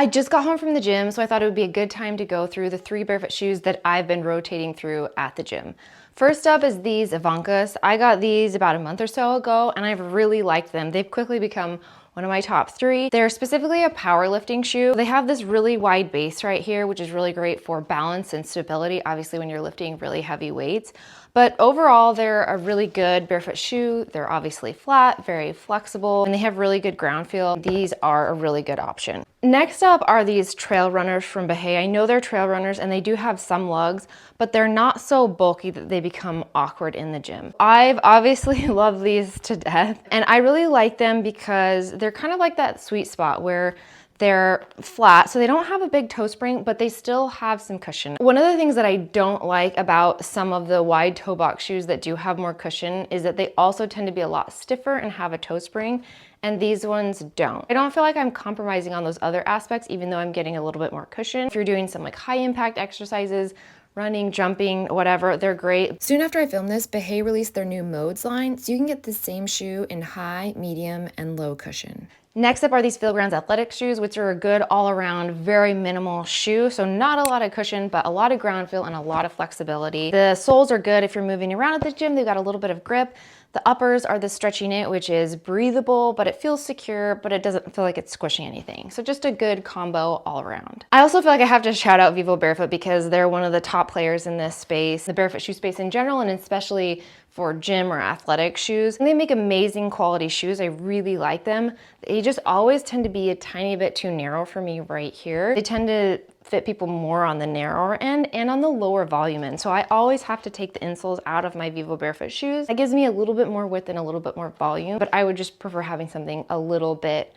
I just got home from the gym, so I thought it would be a good time to go through the 3 barefoot shoes that I've been rotating through at the gym. First up is these Avancus. I got these about a month or so ago, and I've really liked them. They've quickly become one of my top 3. They're specifically a powerlifting shoe. They have this really wide base right here, which is really great for balance and stability, obviously when you're lifting really heavy weights. But overall, they're a really good barefoot shoe. They're obviously flat, very flexible, and they have really good ground feel. These are a really good option. Next up are these trail runners from Beay. I know they're trail runners and they do have some lugs, but they're not so bulky that they become awkward in the gym. I've obviously loved these to death, and I really like them because they're kind of like that sweet spot where they're flat, so they don't have a big toe spring, but they still have some cushion. One of the things that I don't like about some of the wide toe box shoes that do have more cushion is that they also tend to be a lot stiffer and have a toe spring, and these ones don't. I don't feel like I'm compromising on those other aspects, even though I'm getting a little bit more cushion. If you're doing some like high impact exercises, running, jumping, whatever, they're great. Soon after I filmed this, Beay released their new modes line, so you can get the same shoe in high, medium, and low cushion. Next up are these Feel Grounds athletic shoes, which are a good all-around, very minimal shoe. So not a lot of cushion, but a lot of ground feel and a lot of flexibility. The soles are good if you're moving around at the gym. They've got a little bit of grip. The uppers are the stretchy knit, which is breathable, but it feels secure, but it doesn't feel like it's squishing anything. So just a good combo all around. I also feel like I have to shout out Vivo Barefoot because they're one of the top players in this space, the barefoot shoe space in general, and especially for gym or athletic shoes. And they make amazing quality shoes. I really like them. They just always tend to be a tiny bit too narrow for me right here. They tend to fit people more on the narrower end and on the lower volume end. So I always have to take the insoles out of my Vivo Barefoot shoes. That gives me a little bit more width and a little bit more volume, but I would just prefer having something a little bit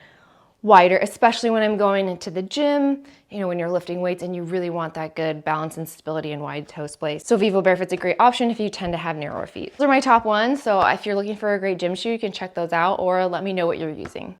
wider, especially when I'm going into the gym, you know, when you're lifting weights and you really want that good balance and stability and wide toe space. So Vivo Barefoot's a great option if you tend to have narrower feet. Those are my top ones. So if you're looking for a great gym shoe, you can check those out or let me know what you're using.